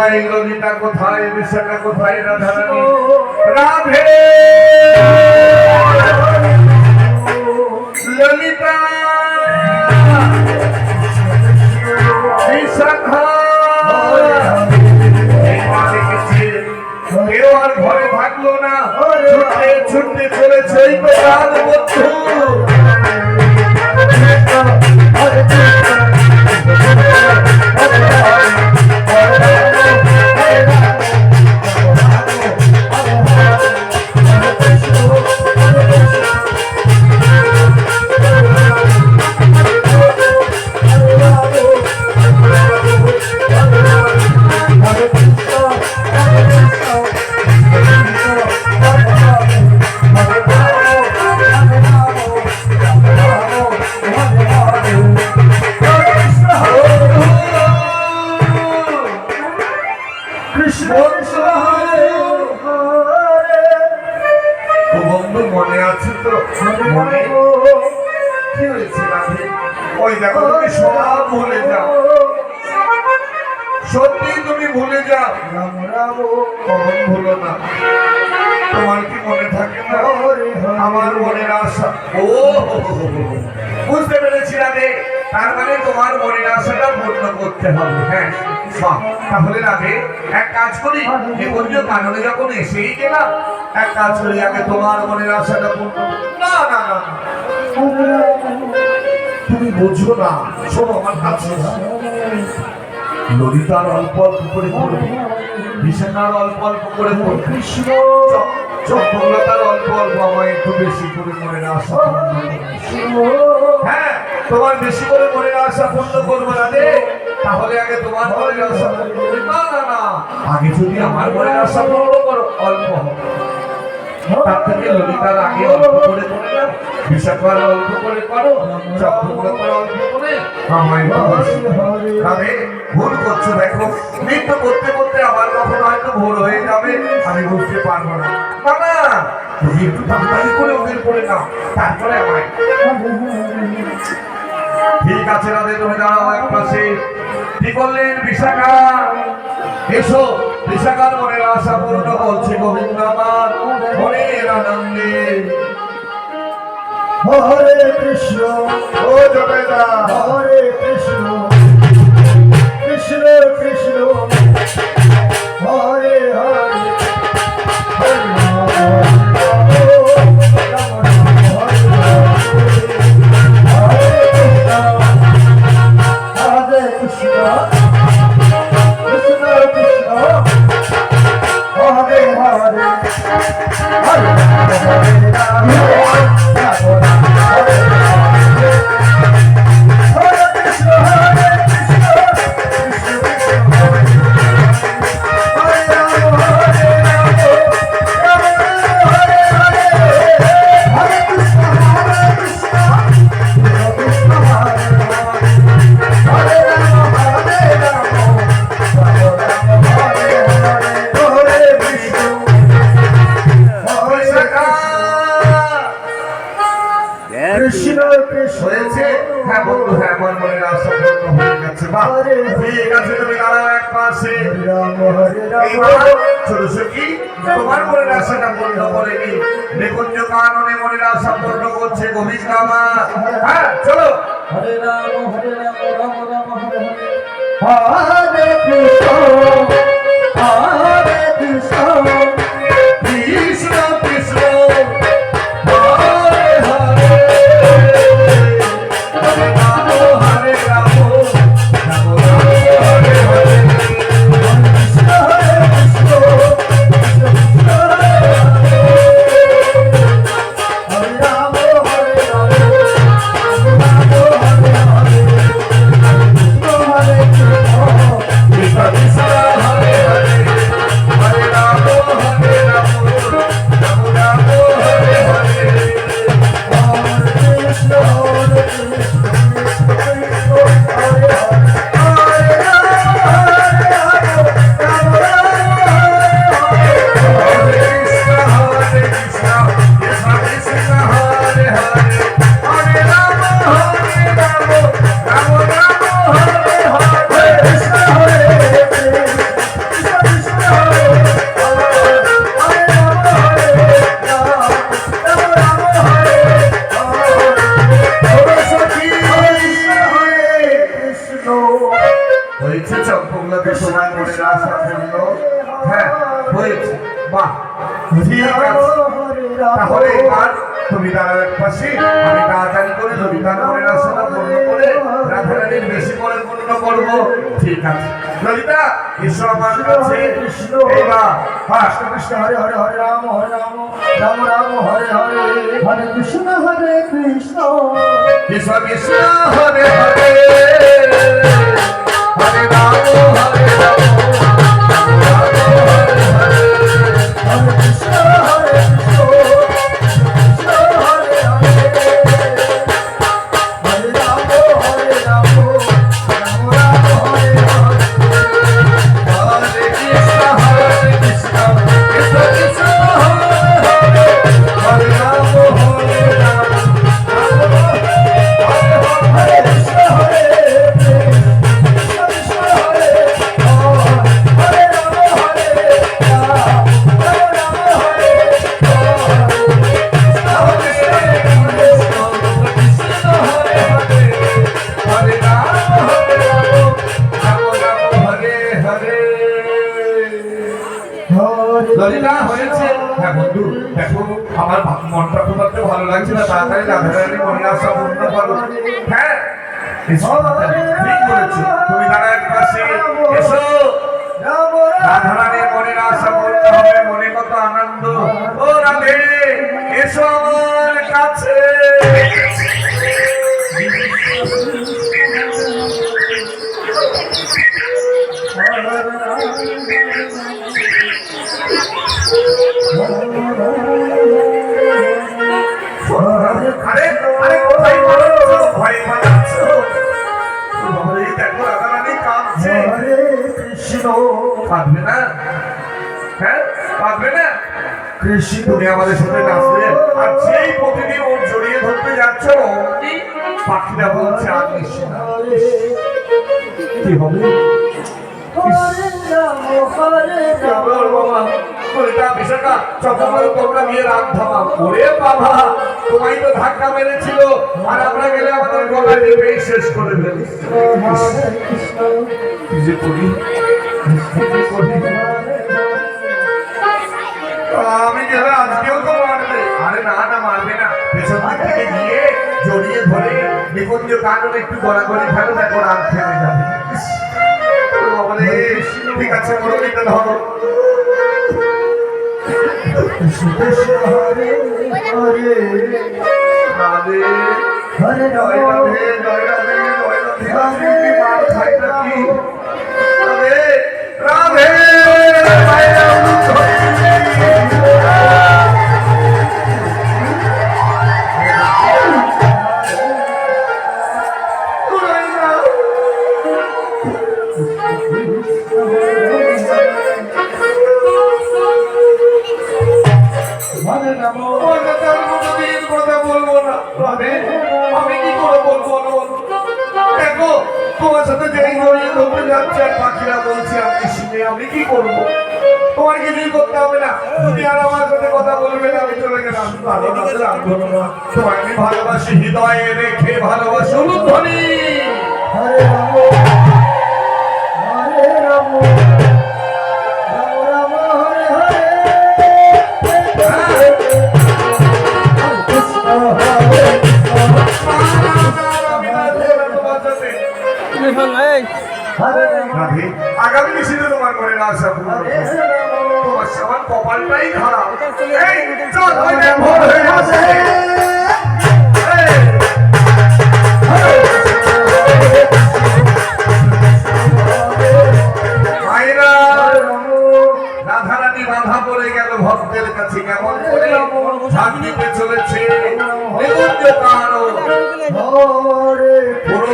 কোথায় ললিতা, কোথায় বিশাখা, কোথায় রাধারানী? রাধে ললিতা বিশাখা কেউ আর ঘরে থাকলো না, ছুটতে ছুটতে চলেছে এই প্রাণ বন্ধু। মনে আছে তো? মনে কি হয়েছে? ওই দেখো, তুমি সব ভুলে যাও, সত্যি তুমি ভুলে যাও। কখন ভুলো না? তোমার কি মনে থাকে না আমার মনের আশা? ও বুঝতে পেরেছি রাধে, তার মানে তোমার মনের আশাটা পূর্ণ করতে হবে। হ্যাঁ, তাহলে রাধে এক কাজ করি, নিকুঞ্জ কাননে যখন এসেই গেলাম, এক কাজ করি, আগে তোমার মনের আশাটা পূর্ণ। না না না, তুমি বুঝো না। শোনো আমার কাছে, ললিতার অল্প অল্প করে পড়বে, বিশাখার অল্প অল্প করে পড়বে, কৃষ্ণ চক্রলতার অল্প অল্প, আমায় একটু বেশি করে মনের আশা। হ্যাঁ, তোমার বেশি করে মনের আশা পূর্ণ করবো না রে, তাহলে আগে তোমার মনের আশা। না না না, আগে যদি আমার মনের আশা পূর্ণ করো, অল্প হবে, তার থেকে ললিতার আগে অল্প করে করে নাও, বিশাখার অল্প করে করো, চক্রলতার অল্প করে আমায় ভাবে। ভুল করছো দেখো, নৃত্য করতে করতে আবার কখনো হয়তো ভোর হয়ে যাবে, আমি বুঝতে পারবো না। না, তুমি একটু তাড়াতাড়ি করে ওদের করে নাও, তারপরে আমায়। ঠিক আছে রাধে, তুমি দাঁড়াও এক পাশে। কি বললেন? বিশাখা এসো। বিশাখার মনের আশা পূর্ণ করছে গোবিন্দ আমার মনের আনন্দে। হরে কৃষ্ণ, ও জবেদা, হরে কৃষ্ণ, কৃষ্ণ কৃষ্ণ, হরে হরে, হরে হয়েছে। হ্যাঁ বন্ধু, হ্যাঁ, আমার মনের আশা পূর্ণ হয়ে গেছে। বাহ, ঠিক আছে, তুমি দাঁড়াও এক পাশে। ছোট সখী, তোমার মনের আশাটা পূর্ণ করেনি, নিকুঞ্জ কাননে মনের আশা পূর্ণ করছে গোবিন্দ আমার। হ্যাঁ, চলো। হরে রাম, হরে রাম, রাম রাম, হরে হরে, হরে কৃষ্ণ, হরে কৃষ্ণ, কৃষ্ণ কৃষ্ণ, Hare Rama, তাহলে এবার তুমি দাঁড়াও এক পাশে, আমি তাড়াতাড়ি করে ললিতার মনের আশাটা পূর্ণ করে রাধারানীর বেশি করে পূর্ণ করবো। ঠিক আছে ললিতা, এসো আমার কাছে। এইবার কৃষ্ণ কৃষ্ণ হরে হরে হরে রাম রাম রাম হরে হরে হরে কৃষ্ণ কৃষ্ণ কৃষ্ণ কৃষ্ণ হরে হরে হরে রাম হরে রাম হরে কৃষ্ণ হরে কৃষ্ণ কৃষ্ণ হরে হরে হরে রাম হরে রাম রাম রাম হরে হরে হরে কৃষ্ণ হরে কৃষ্ণ কৃষ্ণ কৃষ্ণ হরে হরে হরে রাম হরে রাম হরে কৃষ্ণ হরে কৃষ্ণ কৃষ্ণ হরে হরে রাম হরে রাম রাম হরে ললিতা হয়েছে। হ্যাঁ বন্ধু, দেখো আমার মনটা খুব একটা ভালো লাগছে না, তাড়াতাড়ি রাধারানী মনের আশা পূর্ণ করো। হ্যাঁ এসো, ঠিক বলেছো, তুমি দাঁড়া এক পাশে। এসো, রাধারানীর মনের আশা পূর্ণ হবে, মনে কত আনন্দ। ও রাধে, এসো আমার কাছে। আরে আরে কোথায় পালাচ্ছ? ভয় পালাচ্ছ? বাবারে, দেখো রাধারানী কাঁদছে। হরে কৃষ্ণ কাঁদবে না? হ্যাঁ কাঁদবে না? কৃষ্ণ তুমি আমাদের সাথে নাচবে, আর যেই প্রতিদিন ওর জড়িয়ে ধরতে যাচ্ছ, পাখিরা বলছে আর নিচ্ছি না। কি হবে? হরে রাম হরে রাম আমার বাবা, কলিতা বিশাখা, চক্রবর্তী তোমরা গিয়ে রাগ থামাও। ওরে বাবা, তোমায় তো ধাক্কা মেরেছিল, আর আমরা গেলে আমাদের গলা টিপে শেষ করে ফেলি। হরে কৃষ্ণ কি যে করি, কি যে করি। আমি গেলে আজকেও তো মারবে। আরে না না, মারবে না, পেছন দিক থেকে গিয়ে জড়িয়ে ধরে নিকুঞ্জ কানন একটু গড়াগড়ি ফেলো, দেখো রাগ থেমে যাবে। ইস, ওরে বাবা রে, ঠিক আছে মুরগিটা ধরো। কৃষ্ণ কৃষ্ণ হরে হরে রাধে হরে জয় রাম রাধে, জয় রাধে, জয় রাধে। আজকে কি মার খাই নাকি? রাধে রাধে, মায়েরা উলুক ধরে। তোরাই না। হরে রাম ওকে তার কোনোদিন কথা বলবো না। রাধে, আমি কি করে বলবো না বলো? দেখো তোমার সাথে যেই জড়িয়ে ধরতে যাচ্ছে, আর পাখিরা বলছে আমি শুনে, আমি কি করবো? তোমার কিছুই করতে হবে না, তুমি আর আমার সাথে কথা বলবে না, আমি চলে গেলাম। ভালো না, রাখবো না। তোমায় আমি ভালোবাসি, হৃদয়ে রেখে ভালোবাসি। উলুধ্বনি। হরে রাম হরে রাম রাম রাম হরে হরে হরে কৃষ্ণ হরে হরে রাম রাধে, আগামী নিশীথে তোমার মনে না আসা পূর্ণ হরে করো। রাম তোমার সবার কপালটাই খারাপ। এই চল, ওই দেখ, ভোর হয়ে আসছে।